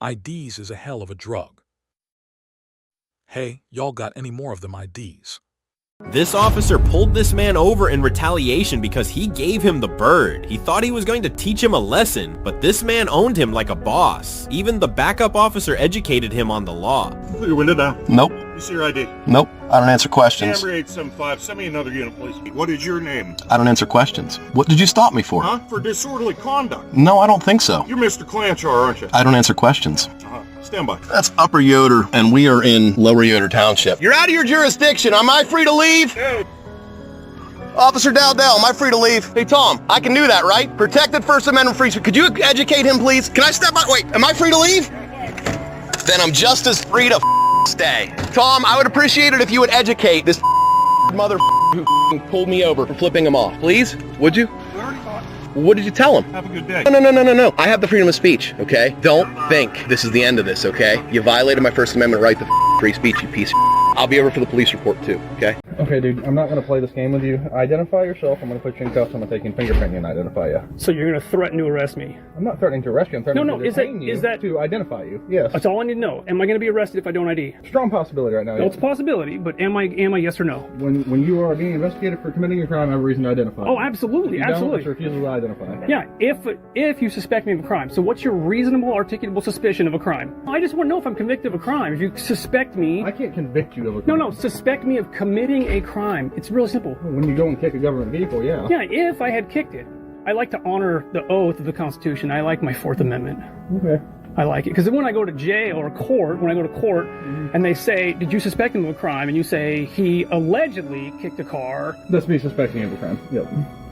IDs is a hell of a drug. Hey, y'all got any more of them IDs? This officer pulled this man over in retaliation because he gave him the bird. He thought he was going to teach him a lesson, but this man owned him like a boss. Even the backup officer educated him on the law. Put your window down. Nope. You see your ID? Nope. I don't answer questions. Camry 875, send me another unit, please. What is your name? I don't answer questions. What did you stop me for? Huh? For disorderly conduct. No, I don't think so. You're Mr. Clanchar, aren't you? I don't answer questions. Stand by. That's Upper Yoder, and we are in Lower Yoder Township. You're out of your jurisdiction. Am I free to leave? Hey. Officer Dowdell, am I free to leave? Hey, Tom, I can do that, right? Protected First Amendment free speech. Could you educate him, please? Can I step by? Wait, am I free to leave? Then I'm just as free to stay. Tom, I would appreciate it if you would educate this mother who pulled me over for flipping him off. Please? Would you? We already talked. What did you tell him? Have a good day. No. I have the freedom of speech, okay? Don't think this is the end of this, okay? You violated my First Amendment right to free speech, you piece of I'll be over for the police report too, okay? Okay, dude, I'm not going to play this game with you. Identify yourself. I'm going to put you in cuffs. I'm going to take your fingerprint and identify you. So you're going to threaten to arrest me? I'm not threatening to arrest you. I'm threatening to detain you is that to identify you. Yes. That's all I need to know. Am I going to be arrested if I don't ID? Strong possibility right now. No, it's a possibility, but am I yes or no? When you are being investigated for committing a crime, I have a reason to identify. Oh, absolutely, absolutely. It's a refusal to identify. Yeah, if you suspect me of a crime. So what's your reasonable, articulable suspicion of a crime? I just want to know if I'm convicted of a crime. If you suspect me... I can't convict you of a crime. No, suspect me of committing a crime. It's really simple. When you go and kick a government vehicle, yeah. Yeah, if I had kicked it. I like to honor the oath of the Constitution. I like my Fourth Amendment. Okay. I like it. Because when I go to jail or court, and they say, did you suspect him of a crime? And you say, he allegedly kicked a car. That's me suspecting him of a crime. Yep.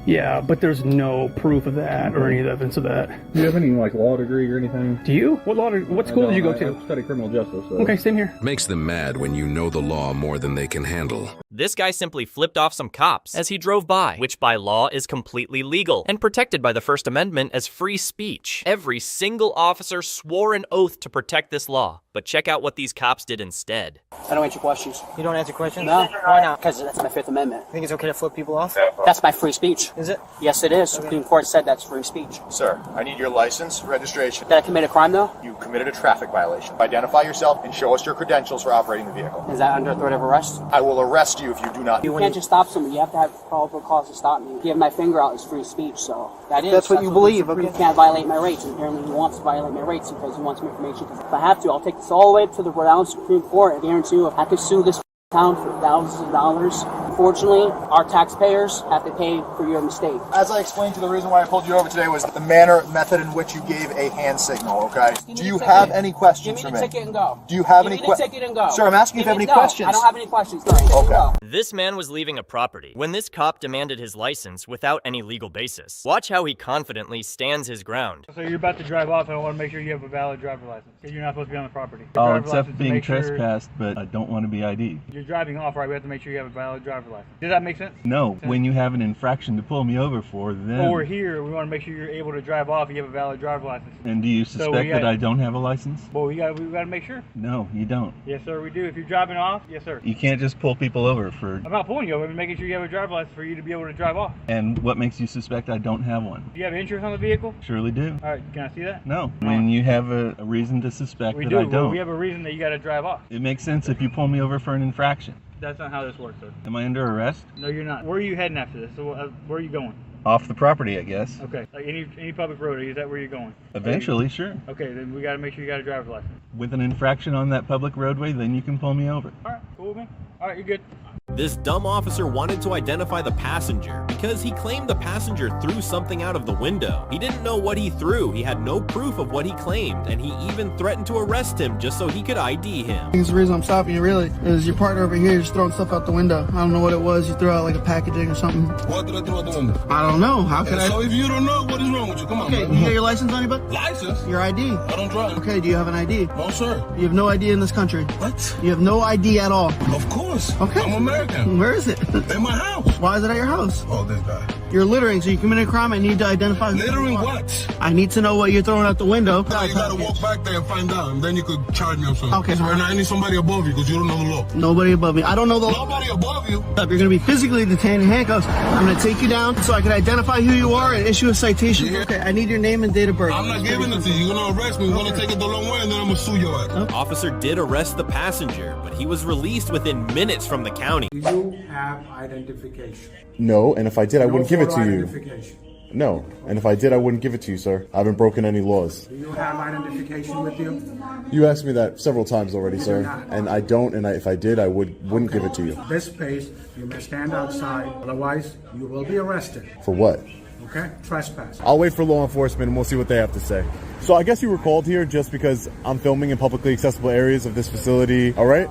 Yeah, but there's no proof of that or any evidence of that. Do you have any, law degree or anything? Do you? What school did you go to? I study criminal justice. So. Okay, same here. Makes them mad when you know the law more than they can handle. This guy simply flipped off some cops as he drove by, which by law is completely legal and protected by the First Amendment as free speech. Every single officer swore an oath to protect this law. But check out what these cops did instead. I don't answer questions. You don't answer questions? No. Why not? Because that's my Fifth Amendment. You think it's okay to flip people off? That's my free speech. Is it? Yes, it is. Supreme Court said that's free speech. Sir, I need your license, registration. Did I commit a crime, though? You committed a traffic violation. Identify yourself and show us your credentials for operating the vehicle. Is that under threat of arrest? I will arrest you if you do not. You can't just stop somebody. You have to have probable cause to stop me. Give my finger out is free speech, so that's what you believe, okay? You can't violate my rights, and apparently he wants to violate my rights because he wants some information. If I have to, I'll take this all the way to the Rhode Island Supreme Court. I guarantee you, I could sue this town for thousands of dollars. Unfortunately, our taxpayers have to pay for your mistake. As I explained to you, the reason why I pulled you over today was the method in which you gave a hand signal, okay? Do you have any questions for me? Give me the ticket and go. Do you have any questions? Give me the ticket and go. Sir, I'm asking if you have any questions. I don't have any questions. Okay. This man was leaving a property when this cop demanded his license without any legal basis. Watch how he confidently stands his ground. So you're about to drive off, and I want to make sure you have a valid driver's license. Because you're not supposed to be on the property. I'll accept being trespassed, but I don't want to be ID'd. You're driving off, right? We have to make sure you have a valid driver's license. Does that make sense? No, when you have an infraction to pull me over for, then... Well, we're here. We want to make sure you're able to drive off and you have a valid driver's license. And do you suspect that I don't have a license? Well, we got to make sure. No, you don't. Yes, sir, we do. If you're driving off, yes, sir. You can't just pull people over for... I'm not pulling you over. I'm making sure you have a driver's license for you to be able to drive off. And what makes you suspect I don't have one? Do you have insurance on the vehicle? Surely do. All right, can I see that? No. When you have a reason to suspect that I don't. Well, we have a reason that you got to drive off. It makes sense if you pull me over for an infraction. That's not how this works, sir. Am I under arrest? No, you're not. Where are you heading after this? So, where are you going? Off the property, I guess. Okay. Like any public road, is that where you're going? Eventually, sure. Okay, then we got to make sure you got a driver's license. With an infraction on that public roadway, then you can pull me over. All right, cool with me. All right, you're good. This dumb officer wanted to identify the passenger because he claimed the passenger threw something out of the window. He didn't know what he threw, he had no proof of what he claimed, and he even threatened to arrest him just so he could ID him. The reason I'm stopping you really is your partner over here is throwing stuff out the window. I don't know what it was. You threw out like a packaging or something. What did I throw out the window? I don't know. How can I? So if you don't know, what is wrong with you? Come on. Okay, you got your license on you, bud? License? Your ID? I don't drive. Okay, do you have an ID? No, sir. You have no ID in this country. What? You have no ID at all. Of course. Okay. I'm American. right there. Where is it? In my house. Why is it at your house? Oh, this guy. You're littering, so you committed a crime. I need to identify. Littering what? I need to know what you're throwing out the window. No, you gotta walk back there and find out, and then you could charge me or something. Okay. So right now I need somebody above you because you don't know the law. Nobody above me. I don't know the law. Nobody above you. You're going to be physically detained in handcuffs. I'm going to take you down so I can identify who you are and issue a citation. Yeah. Okay, I need your name and date of birth. I'm not giving it to you. You're gonna arrest me. You're gonna take it the long way, and then I'm gonna sue your ass. Officer did arrest the passenger, but he was released within minutes from the county. Do you have identification? No, and if I did, I wouldn't give it to you. Identification. No, and if I did, I wouldn't give it to you, sir. I haven't broken any laws. Do you have identification with you? You asked me that several times already, sir, and I don't. And if I did, I wouldn't give it to you. This space, you may stand outside. Otherwise, you will be arrested. For what? Okay? Trespass. I'll wait for law enforcement and we'll see what they have to say. So I guess you were called here just because I'm filming in publicly accessible areas of this facility. All right?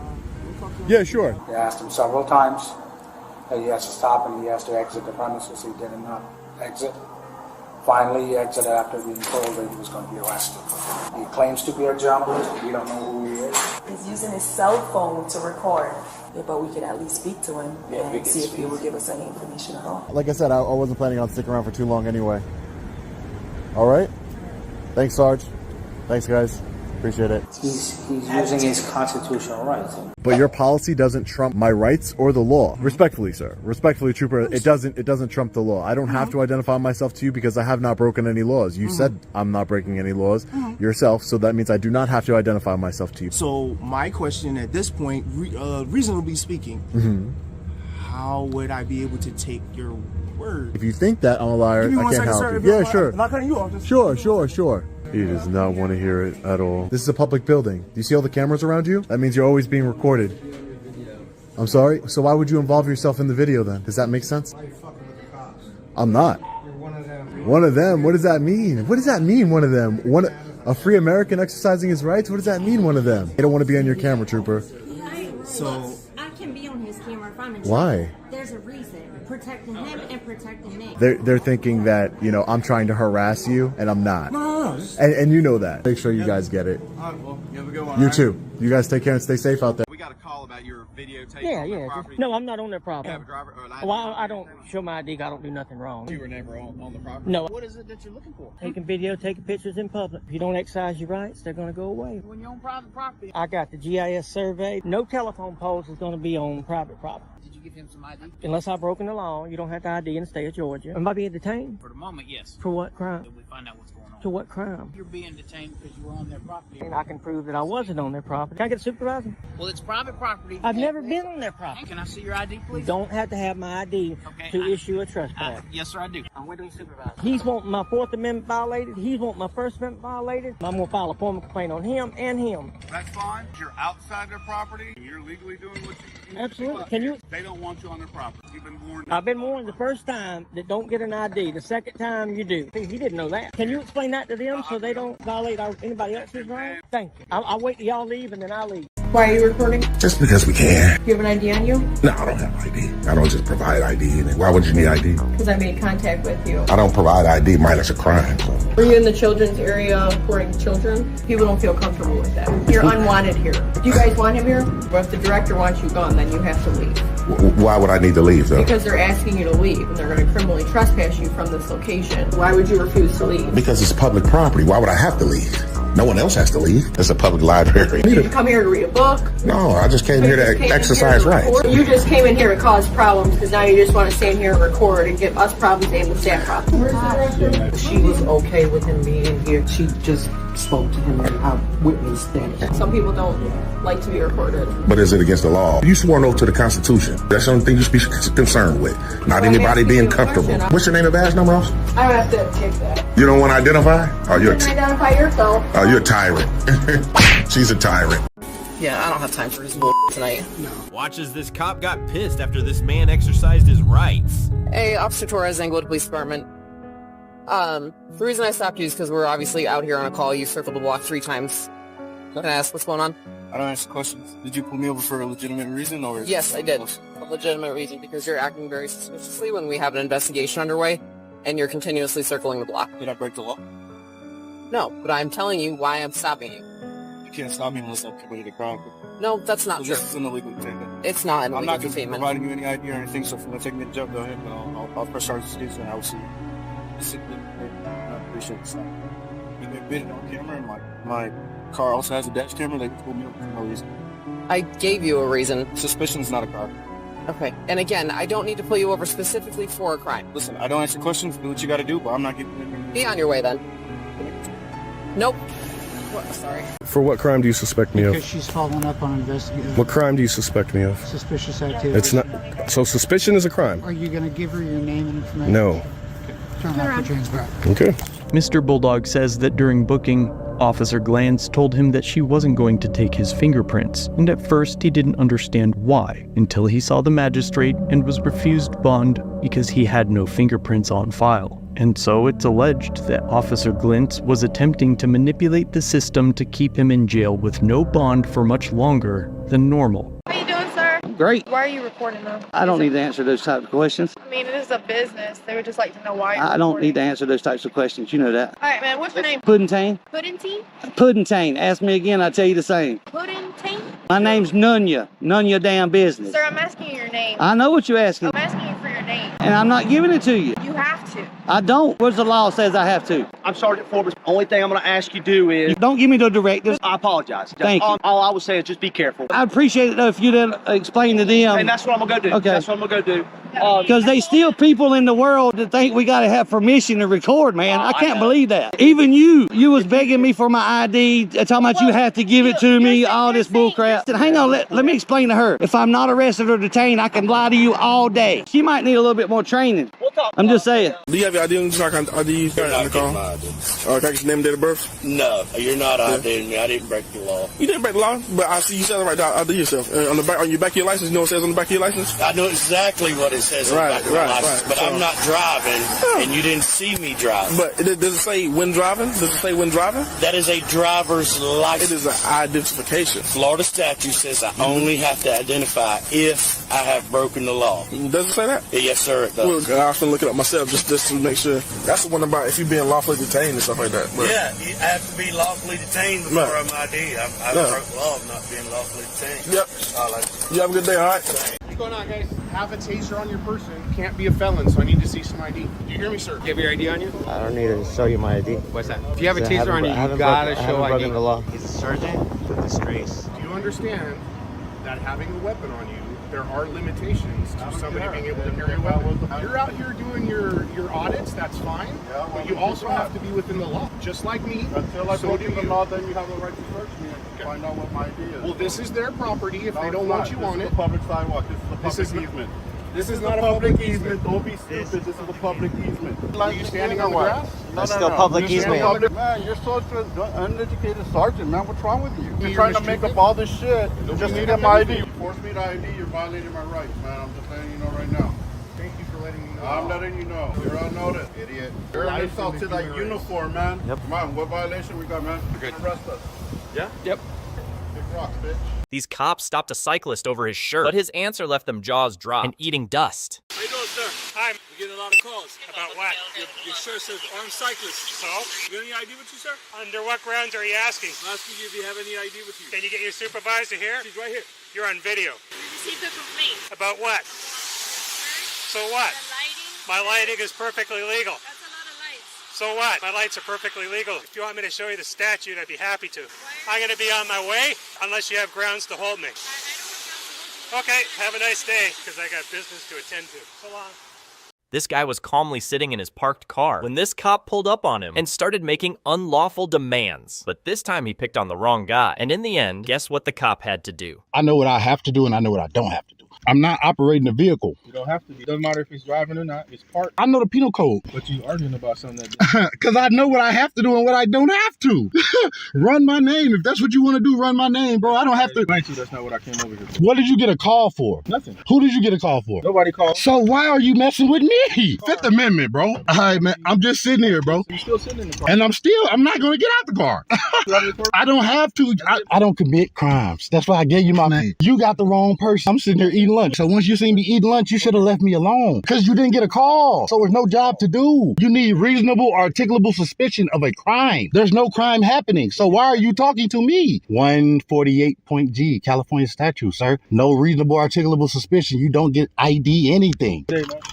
Yeah, sure. I asked him several times that he has to stop and he has to exit the premises. He did not exit. Finally, he exited after being told that he was going to be arrested. He claims to be a journalist. We don't know who he is. He's using his cell phone to record. Yeah, but we could at least speak to him and see if he would give us any information at all. Like I said, I wasn't planning on sticking around for too long anyway. All right? Thanks, Sarge. Thanks, guys. Appreciate it. He's using his constitutional rights. But your policy doesn't trump my rights or the law. Respectfully, sir. Respectfully, trooper, it doesn't trump the law. I don't have to identify myself to you because I have not broken any laws. You said I'm not breaking any laws yourself, so that means I do not have to identify myself to you. So my question at this point, reasonably speaking, how would I be able to take your word? If you think that I'm a liar, I can't help you. Yeah, sure. I'm not cutting you off. Sure. He does not want to hear it at all. This is a public building. Do you see all the cameras around you? That means you're always being recorded. I'm sorry? So why would you involve yourself in the video then? Does that make sense? I'm not. You're one of them. One of them? What does that mean? What does that mean, one of them? A free American exercising his rights? What does that mean, one of them? They don't want to be on your camera, trooper. So I can be on his camera if I'm in Why? There's a reason. Protecting him and protecting me. They're thinking that, I'm trying to harass you, and I'm not. No. And you know that. Make sure you guys get it. All right, well, you have a good one. You too. You guys take care and stay safe out there. We got a call about your videotape on Yeah. the property. No, I'm not on their property. You have a driver or an ID? Well, I don't show my ID. I don't do nothing wrong. You were never on the property? No. What is it that you're looking for? Taking video, taking pictures in public. If you don't exercise your rights, they're going to go away. When you're on private property. I got the GIS survey. No telephone poles is going to be on private property. Did you give him some ID? Unless I've broken the law, you don't have to ID in the state of Georgia. Am I being detained? For the moment, yes. For what crime? Until we find out what's going on. To what crime? You're being detained because you were on their property. And I can prove that I wasn't on their property. Can I get a supervisor? Well, it's private property. I've never been on their property. Can I see your ID, please? You don't have to have my ID to issue a trespass. Yes, sir, I do. I'm waiting to supervise. He's wanting my Fourth Amendment violated. He's wanting my First Amendment violated. I'm going to file a formal complaint on him and him. That's fine. You're outside their property. You're legally doing what you Absolutely. Can you? They don't want you on their property. You've been warned. I've been warned the first time that don't get an ID. The second time you do. He didn't know that. Can you explain that to them so they don't violate anybody else's rights? Thank you. I'll wait till y'all leave and then I'll leave. Why are you recording? Just because we can. Do you have an ID on you? No, I don't have ID. I don't just provide ID. Why would you need ID? Because I made contact with you. I don't provide ID. Minus a crime. So. Were you in the children's area recording children? People don't feel comfortable with that. You're unwanted here. Do you guys want him here? Or if the director wants you gone, then you have to leave. Why would I need to leave, though? Because they're asking you to leave, and they're going to criminally trespass you from this location. Why would you refuse to leave? Because it's public property. Why would I have to leave? No one else has to leave. It's a public library. Did you come here to read a book? No, I just came here to exercise rights. You just came in here to cause problems because now you just want to stand here and record and give us problems and the staff problems. Where's the director? She was okay with him being here. She just spoke to him and I witnessed that. Some people don't like to be recorded. But is it against the law? You swore an oath to the Constitution. That's the only thing you should be concerned with. Not anybody being comfortable. What's your name and badge number, officer? I don't have to take that. You don't want to identify? Oh, You can identify yourself. Oh, you're a tyrant. She's a tyrant. Yeah, I don't have time for his bull tonight. Watch as this cop got pissed after this man exercised his rights. Hey, Officer Torres, Englewood Police Department. The reason I stopped you is because we're obviously out here on a call. You circled the block 3 times. Can I ask what's going on? I don't answer questions. Did you pull me over for a legitimate reason, or? Yes, I did. A legitimate reason, because you're acting very suspiciously when we have an investigation underway, and you're continuously circling the block. Did I break the law? No, but I'm telling you why I'm stopping you. You can't stop me unless I've committed a crime. No, that's not true. This is an illegal detention. It's not an I'm illegal not just detainment. providing you any ID or anything, so if you want to take me to jail, go ahead, but I'll press charges against you and I will see you. I appreciate it. You invaded on camera, and my car also has a dash camera. They pulled me over for no reason. I gave you a reason. Suspicion is not a crime. Okay. And again, I don't need to pull you over specifically for a crime. Listen, I don't answer questions. Do what you got to do, but I'm not giving you anything. Be on your way then. Nope. What? Sorry. For what crime do you suspect me of? Because she's following up on investigating. What crime do you suspect me of? Suspicious activity. It's not. So suspicion is a crime? Are you going to give her your name and information? No. Turn around. Put your hands back. Okay. Mr. Bulldog says that during booking, Officer Glantz told him that she wasn't going to take his fingerprints, and at first he didn't understand why, until he saw the magistrate and was refused bond because he had no fingerprints on file. And so it's alleged that Officer Glantz was attempting to manipulate the system to keep him in jail with no bond for much longer than normal. How you doing, sir? Great. Why are you reporting them? I don't need to answer those types of questions. I mean, it is a business. They would just like to know why you're I don't reporting. need to answer those types of questions. You know that. All right, man. What's your name? Puddingtane. Puddingtine? Puddingtane. Ask me again, I'll tell you the same. Puddingtine? My name's Nunya. None of your damn business. Sir, I'm asking you your name. I know what you're asking. I'm asking you for your name. And I'm not giving it to you. You have to. I don't. Where's the law says I have to? I'm Sergeant Forbes. Only thing I'm going to ask you to do is... Don't give me the directives. I apologize. Thank you. All I would say is just be careful. I appreciate it though if you didn't explain to them. And that's what I'm going to go do. Okay. That's what I'm going to go do. Because they still people in the world that think we got to have permission to record, man. I can't believe that. Even you was begging me for my ID, talking about you have to give it to me, all this bullcrap. Hang on, let me explain to her. If I'm not arrested or detained, I can lie to you all day. She might need a little bit more training. I'm just saying. Do you have your ID on so I can ID you? You're not getting my ID. Can I get your name and date of birth? No, you're not IDing me. I didn't break the law. You didn't break the law, but I see you said it right there. ID yourself. On the back, on your back of your license, you know what it says on the back of your license? I know exactly what it says on the back of my license, but I'm not driving, and you didn't see me driving. But does it say when driving? Does it say when driving? That is a driver's license. It is an identification. Florida statute says I only have to identify if I have broken the law. Does it say that? Yes, sir, it does. Well, I was going to look it up myself just to make sure. That's the one about if you're being lawfully detained and stuff like that. But yeah, you have to be lawfully detained before I'm ID. I broke the law of not being lawfully detained. Yep. You have a good day, all right? What's going on, guys? Have a taser on your person. Can't be a felon, so I need to see some ID. Do you hear me, sir? You have your ID on you? I don't need to show you my ID. What's that? If you have a taser on you, you gotta show ID. Broken the law. He's a sergeant with disgrace. Do you understand that having a weapon on you, there are limitations to somebody being able to carry a weapon? You're out here doing your audits, that's fine, but you also have to be within the law, just like me. Until I broke the law, then you have a right to search me and find out what my ID is. Well, this is their property if they don't want you on it. This is a public sidewalk. This is a public easement. This is not a public easement. Don't be stupid. This is a public easement. Are you standing on the grass? That's still public easement. Man, you're such an uneducated sergeant, man. What's wrong with you? You're trying to make up all this shit just to get my ID. You force me to ID, you're violating my rights, man. I'm just letting you know right now. Thank you for letting me know. I'm letting you know. You're on notice, idiot. You're an insult to that uniform, man. Yep. Come on, what violation we got, man? Arrest us. Yeah? Yep. Big rocks, bitch. These cops stopped a cyclist over his shirt, but his answer left them jaws dropped and eating dust. How you doing, sir? Hi. We get a lot of calls. About what? Your shirt says armed cyclist. So? You got any ID with you, sir? Under what grounds are you asking? I'm asking you if you have any ID with you. Can you get your supervisor here? She's right here. You're on video. You received a complaint. About what? So what? The lighting. My lighting is perfectly legal. That's a lot of lights. So what? My lights are perfectly legal. If you want me to show you the statute, I'd be happy to. I'm going to be on my way unless you have grounds to hold me. Okay, have a nice day, because I got business to attend to. So long. This guy was calmly sitting in his parked car when this cop pulled up on him and started making unlawful demands. But this time he picked on the wrong guy. And in the end, guess what the cop had to do? I know what I have to do and I know what I don't have to do. I'm not operating a vehicle. You don't have to. It doesn't matter if he's driving or not. It's parked. I know the penal code. But you arguing about something that... Because I know what I have to do and what I don't have to. Run my name. If that's what you want to do, run my name, bro. I don't have to. That's not what I came over here for. What did you get a call for? Nothing. Who did you get a call for? Nobody called. So why are you messing with me? Fifth Amendment, bro. All right, man. I'm just sitting here, bro. You're still sitting in the car. And I'm not going to get out the car. I don't have to. I don't commit crimes. That's why I gave you my name. You got the wrong person. I'm sitting here eating lunch. So once you seen me eating lunch, you should have left me alone because you didn't get a call. So there's no job to do. You need reasonable, articulable suspicion of a crime. There's no crime happening. So why are you talking to me? 148.G, California statute, sir. No reasonable, articulable suspicion. You don't get ID anything.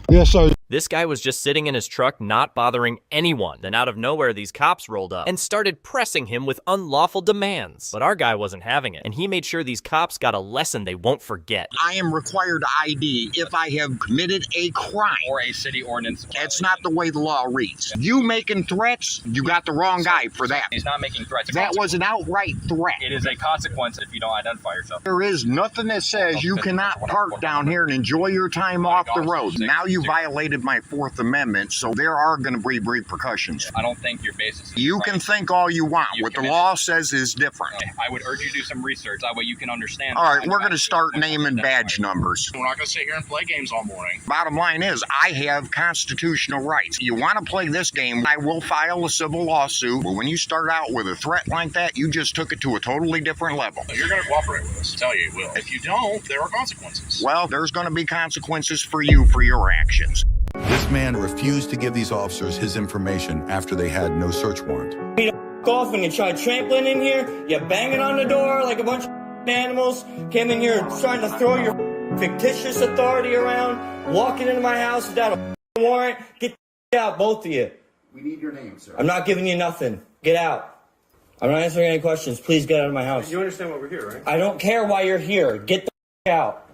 Yes, sir. This guy was just sitting in his truck, not bothering anyone. Then out of nowhere, these cops rolled up and started pressing him with unlawful demands. But our guy wasn't having it, and he made sure these cops got a lesson they won't forget. I am required ID if I have committed a crime. Or a city ordinance. That's not the way the law reads. You making threats, you got the wrong guy for that. He's not making threats. That was an outright threat. It is a consequence if you don't identify yourself. There is nothing that says you cannot park down here and enjoy your time off the road. Now you violated my Fourth Amendment, so there are going to be repercussions. I don't think your basis is You right. can think all you want. What the law says is different. I would urge you to do some research. That way you can understand. All right, we're going to start naming badge numbers. We're not going to sit here and play games all morning. Bottom line is, I have constitutional rights. You want to play this game, I will file a civil lawsuit. But when you start out with a threat like that, you just took it to a totally different level. You're going to cooperate with us. I tell you will. If you don't, there are consequences. Well, there's going to be consequences for you for your actions. This man refused to give these officers his information after they had no search warrant. Off and you tried trampling in here, you banging on the door like a bunch of animals, came in here trying to throw your fictitious authority around, walking into my house without a warrant. Get out, both of you. We need your name, sir. I'm not giving you nothing. Get out. I'm not answering any questions. Please get out of my house. You understand why we're here, right? I don't care why you're here. Get the out.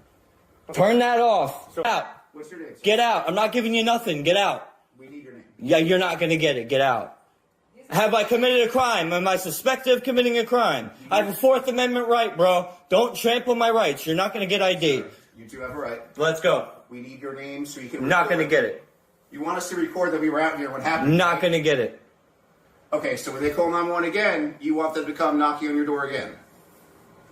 Turn that off. Get out. What's your name, sir? Get out. I'm not giving you nothing. Get out. We need your name. Yeah, you're not going to get it. Get out. Have I committed a crime? Am I suspected of committing a crime? I have a Fourth Amendment right, bro. Don't trample my rights. You're not going to get ID. You two have a right. Let's go. We need your name so you can Not going to get it. You want us to record that we were out here, what happened? Not going to get it. Okay, so when they call 911 again, you want them to come knocking on your door again.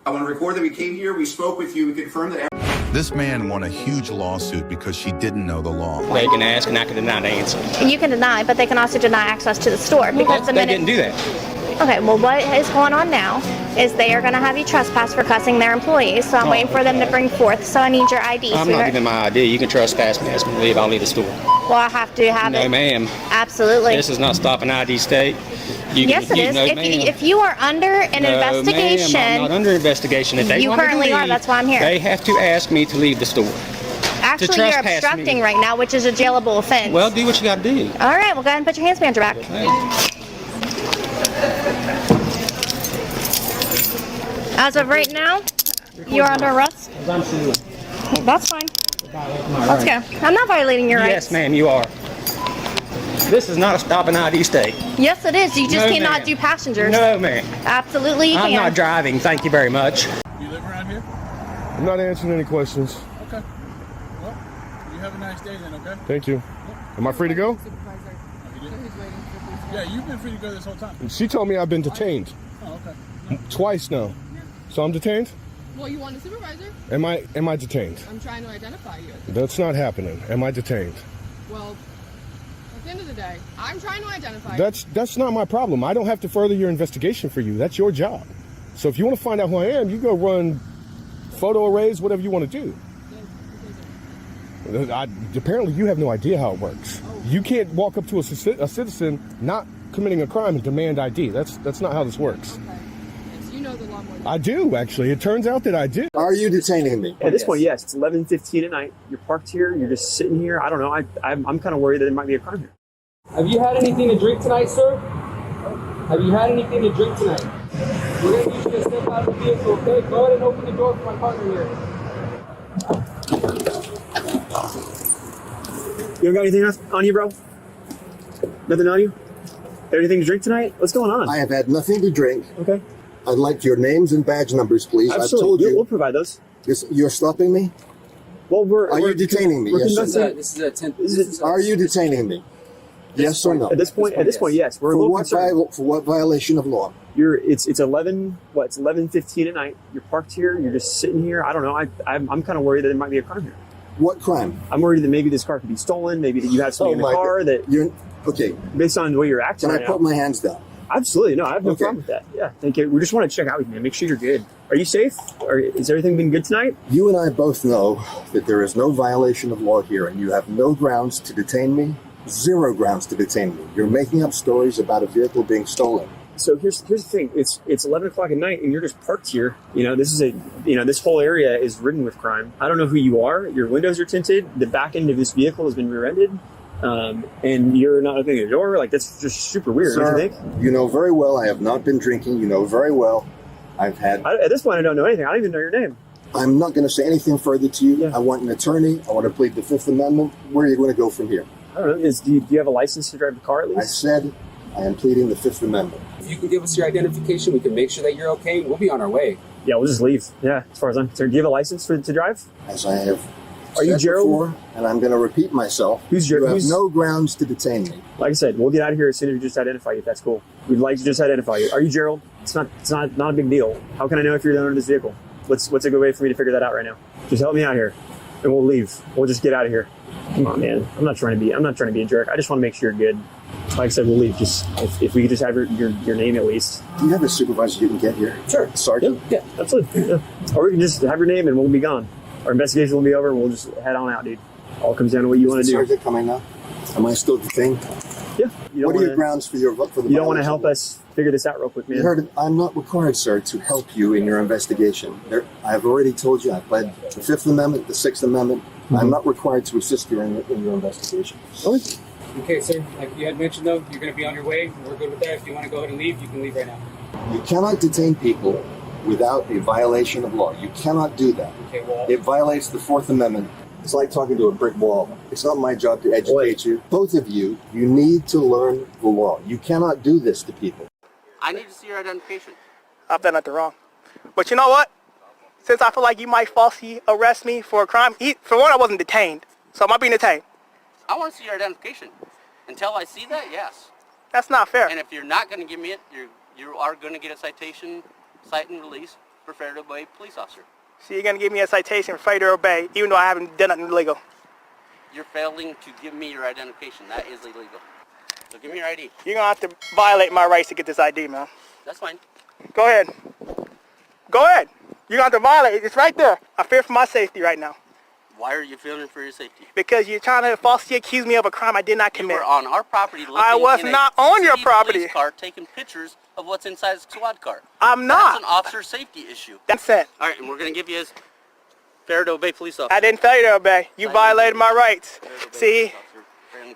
I want to record that we came here, we spoke with you, we confirmed that... This man won a huge lawsuit because she didn't know the law. They can ask and I can deny the answer. You can deny, but they can also deny access to the store because the They minute didn't do that. Okay, well, what is going on now is they are going to have you trespass for cussing their employees. So I'm waiting for them to bring forth. So I need your ID. I'm not giving my ID. You can trespass me, ask me to leave. I'll leave the store. Well, I have to have it. No, ma'am. Absolutely. This is not stop an ID state. Yes, it is. If you are under an investigation, ma'am, I'm not under investigation. If they you want me to currently leave, are. That's why I'm here. They have to ask me to leave the store. Actually, you're trespass obstructing me. right now, which is a jailable offense. Well, do what you got to do. All right, well, go ahead and put your hands behind your back. As of right now, you're under arrest. That's fine. Let's go. I'm not violating your rights. Yes, ma'am, you are. This is not a stop and ID state. Yes, it is. You just No, cannot ma'am. do passengers. No, ma'am. Absolutely, you I'm can. not driving. Thank you very much. You live around here? I'm not answering any questions. Okay. Well, you have a nice day then, okay? Thank you. Am I free to go? Yeah, you've been free to go this whole time. She told me I've been detained. Oh, okay. Twice now. So I'm detained? Well, you want a supervisor? Am I detained? I'm trying to identify you. That's not happening. Am I detained? Well, at the end of the day, I'm trying to identify That's not my problem. I don't have to further your investigation for you. That's your job. So if you want to find out who I am, you go run photo arrays, whatever you want to do. Apparently you have no idea how it works. You can't walk up to a citizen not committing a crime and demand ID. That's not how this works. you know the law more than I do, actually. It turns out that I do. Are you detaining me? At this point, yes. It's 11:15 at night. You're parked here. You're just sitting here. I don't know. I'm kind of worried that there might be a crime here. Have you had anything to drink tonight, sir? Have you had anything to drink tonight? We're going to need you to step out of the vehicle, okay? Go ahead and open the door for my partner here. You don't got anything else on you, bro? Nothing on you? Anything to drink tonight? What's going on? I have had nothing to drink. Okay. I'd like your names and badge numbers, please. Absolutely. I've told you. We'll provide those. You're stopping me? Well, Are you detaining me? Yes or no? This is a 10th. Are you detaining me? Yes or no? At this point, yes. We're a little concerned. For what violation of law? It's 11:15 at night. You're parked here. You're just sitting here. I don't know. I'm kind of worried that there might be a crime here. What crime? I'm worried that maybe this car could be stolen. Maybe that you have something in the car that you're okay. Based on the way you're acting Can right I put now. my hands down? Absolutely. No, I have no problem with that. Yeah, thank you. We just want to check out with you, man. Make sure you're good. Are you safe? Or is everything been good tonight? You and I both know that there is no violation of law here, and you have no grounds to detain me. 0 grounds to detain me. You're making up stories about a vehicle being stolen. So here's the thing. It's 11 o'clock at night, and you're just parked here. This whole area is ridden with crime. I don't know who you are. Your windows are tinted. The back end of this vehicle has been rear-ended. And you're not opening the door. Like, that's just super weird. Sir, don't you think? You know very well I have not been drinking. You know very well I've had... At this point, I don't know anything. I don't even know your name. I'm not going to say anything further to you. Yeah. I want an attorney. I want to plead the Fifth Amendment. Where are you going to go from here? I don't know. Do you have a license to drive the car at least? I said I am pleading the Fifth Amendment. If you can give us your identification, we can make sure that you're okay. We'll be on our way. Yeah, we'll just leave. Yeah, as far as I'm concerned. Do you have a license to drive? As I have Are you Gerald? Before, and I'm going to repeat myself. Who's Gerald? You have no grounds to detain me. Like I said, we'll get out of here as soon as we just identify you, if that's cool. We'd like to just identify you. Are you Gerald? It's not a big deal. How can I know if you're the owner of this vehicle? What's a good way for me to figure that out right now? Just help me out here, and we'll leave. We'll just get out of here. Come on, man. I'm not trying to be a jerk. I just want to make sure you're good. Like I said, we'll leave. Just if we could just have your name at least. Do you have a supervisor you can get here? Sure. Sergeant? Yeah, absolutely. Yeah. Or we can just have your name and we'll be gone. Our investigation will be over and we'll just head on out, dude. All comes down to what you want to do. Sergeant coming up? Am I still detained? Yeah. What are your grounds for the You don't want to help us figure this out real quick, man? You heard it. I'm not required, sir, to help you in your investigation. I've already told you I pled the Fifth Amendment, the Sixth Amendment. Mm-hmm. I'm not required to assist you in your investigation. Okay, sir. Like you had mentioned, though, you're going to be on your way. We're good with that. If you want to go ahead and leave, you can leave right now. You cannot detain people without a violation of law. You cannot do that. Okay, well, it violates the Fourth Amendment. It's like talking to a brick wall. It's not my job to educate you. Both of you, you need to learn the law. You cannot do this to people. I need to see your identification. I've done nothing wrong. But you know what? Since I feel like you might falsely arrest me for a crime, for one, I wasn't detained. So am I being detained? I want to see your identification. Until I see that, yes. That's not fair. And if you're not going to give me it, you are going to get a citation, cite and release for failure to obey police officer. So you're going to give me a citation for failure to obey, even though I haven't done nothing illegal? You're failing to give me your identification. That is illegal. So give me your ID. You're going to have to violate my rights to get this ID, man. That's fine. Go ahead. Go ahead. You're going to have to violate it. It's right there. I fear for my safety right now. Why are you fearing for your safety? Because you're trying to falsely accuse me of a crime I did not commit. You were on our property looking I was in not on your property. Police car taking pictures of what's inside the squad car. I'm not. That's an officer safety issue. That's it. All right, and we're going to give you his failure to obey police officer. I didn't fail you to obey. You violated my rights. See?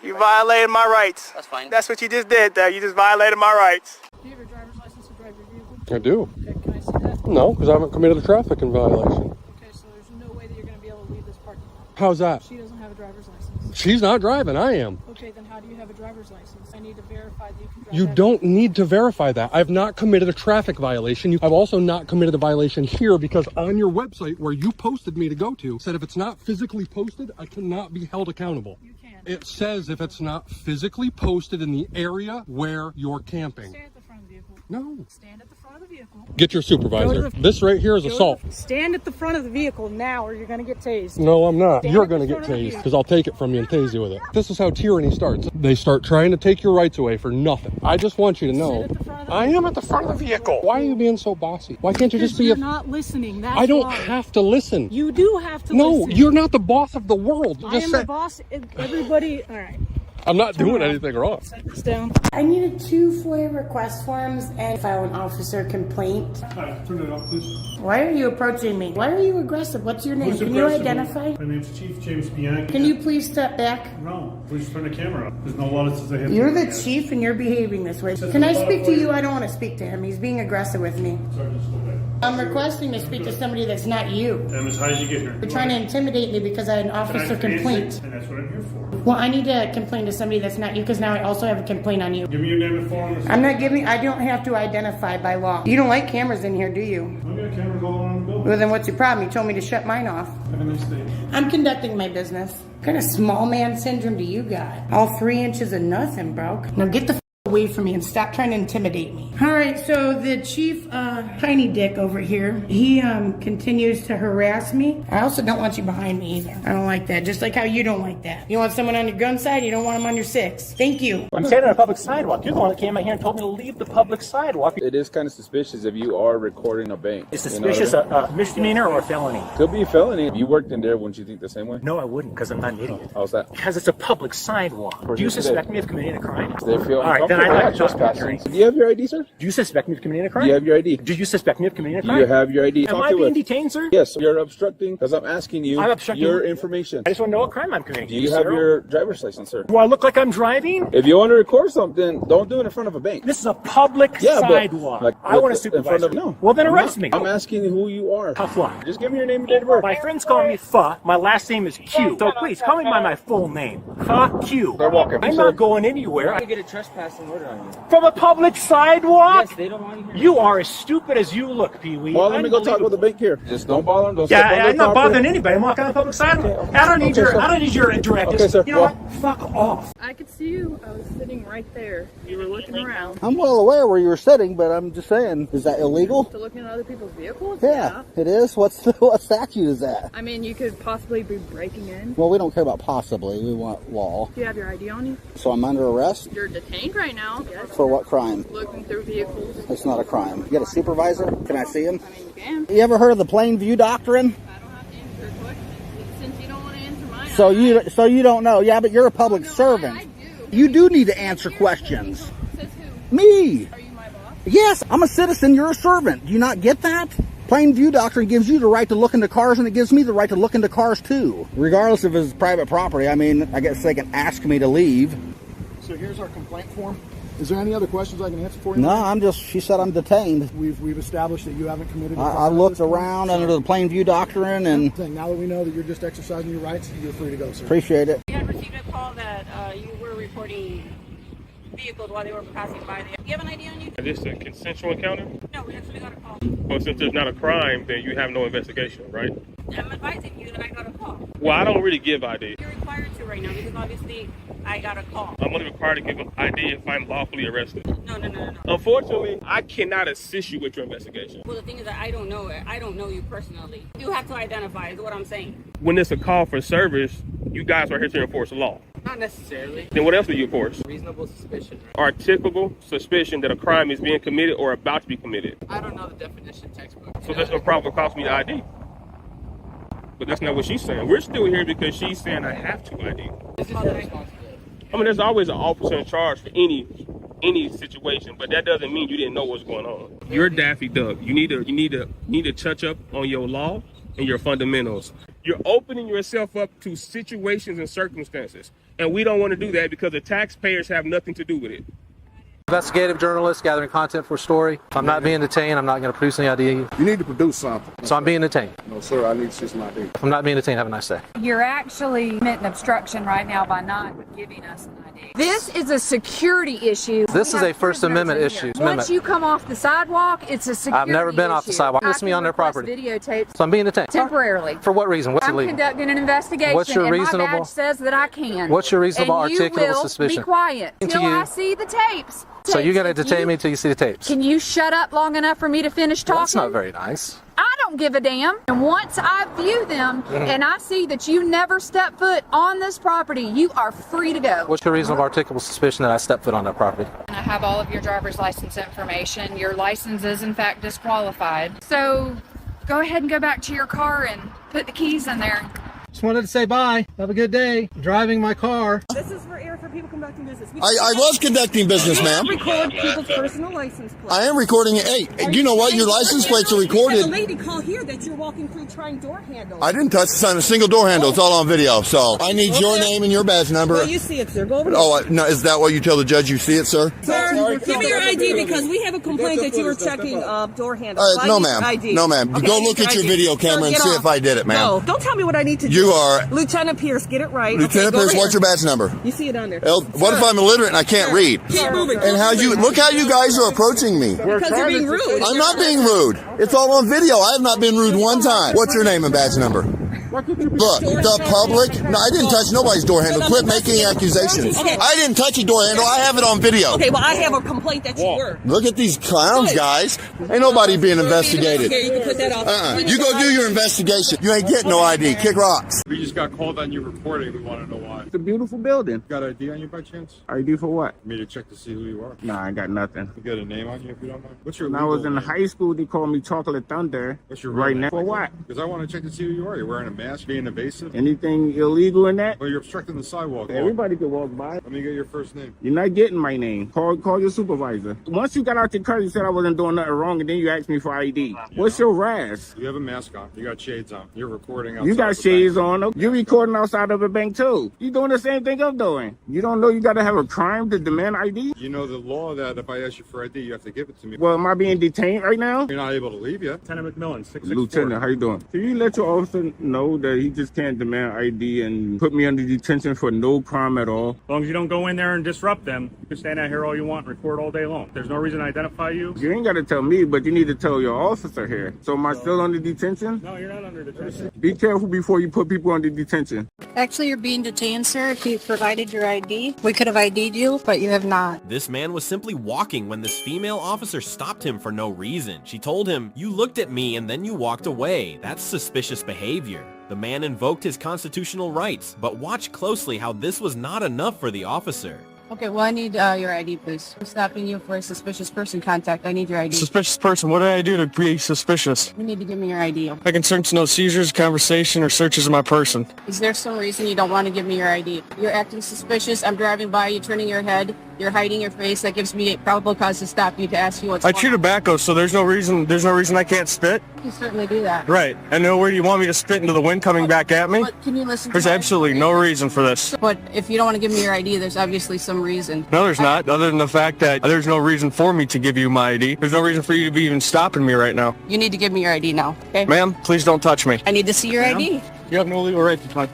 You violated my rights. That's fine. That's what you just did there. You just violated my rights. Do you have your driver's license to drive your vehicle? I do. Okay, can I see that? No, because I haven't committed a trafficking violation. Okay, so there's no way that you're going to be able to leave this parking lot. How's that? She doesn't have a driver's license. She's not driving, I am. Okay, then how do you have a driver's license? I need to verify that you can drive. You don't need to verify that. I've not committed a traffic violation. I've also not committed a violation here because on your website where you posted me to go to said if it's not physically posted, I cannot be held accountable. You can. It says if it's not physically posted in the area where you're camping. Stand at the front of the vehicle. No. Stand at the front of the vehicle. Get your supervisor. This right here is assault. Stand at the front of the vehicle now or you're going to get tased. No, I'm not. Stand You're at the going to get front of the tased because I'll take it from you and tase you with it. This is how tyranny starts. They start trying to take your rights away for nothing. I just want you to know. I am at the front of the vehicle. Why are you being so bossy? Why can't you just be You're not listening. That's I don't why. have to listen. You do have to no, listen. you're not the boss of the world. I am the boss. Everybody, all right. I'm not doing anything wrong. Set this down. I needed 2 FOIA request forms and file an officer complaint. Hi, turn it off, please. Why are you approaching me? Why are you aggressive? What's your name? Can you identify? My name's Chief James Bianchi. Can you please step back? No, please turn the camera off. There's no law that says I have to. You're the chief and you're behaving this way. Can I speak to you? I don't want to speak to him. He's being aggressive with me. I'm requesting to speak to somebody that's not you. Miss, how did you get here? You're trying to intimidate me because I had an officer complaint. And that's what I'm here for. Well, I need to complain to somebody that's not you because now I also have a complaint on you. Give me your name and phone. I'm not giving, I don't have to identify by law. You don't like cameras in here, do you? I've got cameras all around the building. Well, then what's your problem? You told me to shut mine off. Have a nice day. I'm conducting my business. What kind of small man syndrome do you got? All 3 inches of nothing, bro. Now get the away from me and stop trying to intimidate me. All right, so the chief, Tiny Dick over here, he continues to harass me. I also don't want you behind me either. I don't like that, just like how you don't like that. You want someone on your gun side, you don't want them on your six. Thank you. I'm standing on a public sidewalk. You're the one that came out here and told me to leave the public sidewalk. It is kind of suspicious if you are recording a bank. Is suspicious a misdemeanor or a felony? Could be a felony. If you worked in there, wouldn't you think the same way? No, I wouldn't, because I'm not an idiot. How's that? Because it's a public sidewalk. Do you suspect me of committing a crime? They feel all right, then I'd like to talk to your attorney. Do you have your ID, sir? Do you suspect me of committing a crime? Do you have your ID? Do you suspect me of committing a crime? Do you have your ID? Am I being detained, sir? Yes, you're obstructing because I'm asking you your information. I just want to know what crime I'm committing. Do you have your driver's license, sir? Do I look like I'm driving? If you want to record something, don't do it in front of a bank. This is a public sidewalk. Like, I want to supervise you. No. Well, then arrest me. I'm asking you who you are. Tough luck. Just give me your name and date of birth. My friends call me Pha. My last name is Q. So please, call me by my full name. Pha Q. They're welcome. I'm not going anywhere. I get a trespassing order on you. From a public sidewalk? Yes, they don't want you here. You are as stupid as you look, Pee-wee. Well, let me go talk with the bank here. Just don't bother them. Don't step on Yeah, their I'm not property. bothering anybody. I'm walking on a public sidewalk. I don't need your directives. Okay, sir. You know what? Fuck off. I could see you. I was sitting right there. You were looking around. I'm well aware where you were sitting, but I'm just saying, is that illegal? To looking at other people's vehicles? Yeah, it is. What statute is that? I mean, you could possibly be breaking in. Well, we don't care about possibly. We want law. Do you have your ID on you? So I'm under arrest? You're detained right now. Yes. For what crime? Looking through vehicles. It's not a crime. You got a supervisor? Can I see him? I mean, you can. You ever heard of the plain view doctrine? I don't have to answer your question. Since you don't want to answer mine. So you don't know. Yeah, but you're a public servant. I do. You do need to answer questions. Says who? Me. Are you my boss? Yes, I'm a citizen. You're a servant. Do you not get that? Plain view doctrine gives you the right to look into cars, and it gives me the right to look into cars too. Regardless if it's private property, I mean, I guess they can ask me to leave. So here's our complaint form. Is there any other questions I can answer for you? No, she said I'm detained. We've established that you haven't committed a crime. I looked around under the plain view doctrine and... Now that we know that you're just exercising your rights, you're free to go, sir. Appreciate it. We had received a call that you were reporting vehicles while they were passing by there. Do you have an ID on you? Is this a consensual encounter? No, we actually got a call. Well, since there's not a crime, then you have no investigation, right? I'm advising you that I got a call. Well, I don't really give ID. You're required to right now because obviously I got a call. I'm only required to give ID if I'm lawfully arrested. No. Unfortunately, I cannot assist you with your investigation. Well, the thing is that I don't know you personally. You have to identify is what I'm saying. When it's a call for service, you guys are here to enforce the law. Not necessarily. Then what else do you enforce? Reasonable suspicion. Articulable suspicion that a crime is being committed or about to be committed. I don't know the definition textbook. So there's no probable cause for me to ID. But that's not what she's saying. We're still here because she's saying I have to ID. This is your responsibility. I mean, there's always an officer in charge for any situation, but that doesn't mean you didn't know what's going on. You're Daffy Duck. You need to touch up on your law and your fundamentals. You're opening yourself up to situations and circumstances, and we don't want to do that because the taxpayers have nothing to do with it. Investigative journalist gathering content for a story. If I'm not being detained, I'm not going to produce any ID. You need to produce something. So I'm being detained. No, sir, I need to see some ID. If I'm not being detained, have a nice day. You're actually committing obstruction right now by not giving us an ID. This is a security issue. This is a First Amendment issue. Once you come off the sidewalk, it's a security issue. I've never been off the sidewalk. This is me on their property. Videotapes So I'm being detained. temporarily. For what reason? What's I'm illegal? conducting an investigation. What's your and reasonable? my badge says that I can. What's your reasonable and articulable you will suspicion? Be quiet To till you. I see the tapes. So you're going to detain me until you see the tapes? Can you shut up long enough for me to finish talking? That's not very nice. I don't give a damn. And once I view them and I see that you never step foot on this property, you are free to go. What's your reasonable articulable suspicion that I step foot on that property? And I have all of your driver's license information. Your license is in fact disqualified. So go ahead and go back to your car and put the keys in there. Just wanted to say bye. Have a good day. Driving my car. This is for people conducting business. I was conducting business, ma'am. Record people's personal license plates. I am recording it. Hey, you know what? Your license plates are recorded. We had a lady call here that you're walking through trying door handles. I didn't touch a single door handle. It's all on video. So I need your name and your badge number. Well, you see it, sir. Go over there. Oh, no. Is that what you tell the judge you see it, sir? Sir, give me your ID because we have a complaint that you were checking door handles. No, ma'am. No, ma'am. Okay, Go look at your video camera and see if I did it, ma'am. No, don't tell me what I need to do. You are... Lieutenant Pierce, get it right. Lieutenant Pierce, what's your badge number? You see it on there. What if I'm illiterate and I can't read? Keep moving. And look how you guys are approaching me. Because you're being rude. I'm not being rude. It's all on video. I have not been rude one time. What's your name and badge number? Why could you be Look, the public. No, I didn't touch nobody's door handle. Quit making accusations. Okay. I didn't touch a door handle. I have it on video. Okay, well, I have a complaint that you were. Look at these clowns, guys. Ain't nobody being investigated. Okay, you can put that off. You go do your investigation. You ain't getting no ID. Kick rocks. We just got called on you reporting. We want to know why. It's a beautiful building. Got ID on you by chance? ID for what? Me to check to see who you are. Nah, I got nothing. You got a name on you if you don't mind? What's your When I was in name? high school, they called me Chocolate Thunder. What's your right name? now? For what? Because I want to check to see who you are. You're wearing a mask, being invasive. Anything illegal in that? Well, you're obstructing the sidewalk. Everybody could walk by. Let me get your first name. You're not getting my name. Call your supervisor. Once you got out your car, you said I wasn't doing nothing wrong, and then you asked me for ID. What's your razz? You have a mask on. You got shades on. You're recording outside. You got of the shades bank. on. You're recording outside of a bank too. You doing the same thing I'm doing. You don't know you got to have a crime to demand ID? You know the law that if I ask you for ID, you have to give it to me. Well, am I being detained right now? You're not able to leave yet. Lieutenant McMillan, 664. Lieutenant, how you doing? Can you let your officer know that he just can't demand ID and put me under detention for no crime at all? As long as you don't go in there and disrupt them, you can stand out here all you want and record all day long. There's no reason to identify you. You ain't got to tell me, but you need to tell your officer here. So am I still under detention? No, you're not under detention. Be careful before you put people under detention. Actually, you're being detained, sir. If you provided your ID, we could have ID'd you, but you have not. This man was simply walking when this female officer stopped him for no reason. She told him, "You looked at me and then you walked away. That's suspicious behavior." The man invoked his constitutional rights, but watch closely how this was not enough for the officer. Okay, well, I need your ID, please. I'm stopping you for a suspicious person contact. I need your ID. Suspicious person? What did I do to be suspicious? You need to give me your ID. I can search no seizures, conversation, or searches of my person. Is there some reason you don't want to give me your ID? You're acting suspicious. I'm driving by, you're turning your head, you're hiding your face. That gives me a probable cause to stop you, to ask you what's I going chew on. tobacco, so there's no reason I can't spit. You can certainly do that. Right. And nowhere you want me to spit into the wind coming back at me? But can you listen to There's my absolutely no reason for this. But if you don't want to give me your ID, there's obviously some reason. No, there's not, other than the fact that there's no reason for me to give you my ID. There's no reason for you to be even stopping me right now. You need to give me your ID now, okay? Ma'am, please don't touch me. I need to see your ID. You have no legal right to touch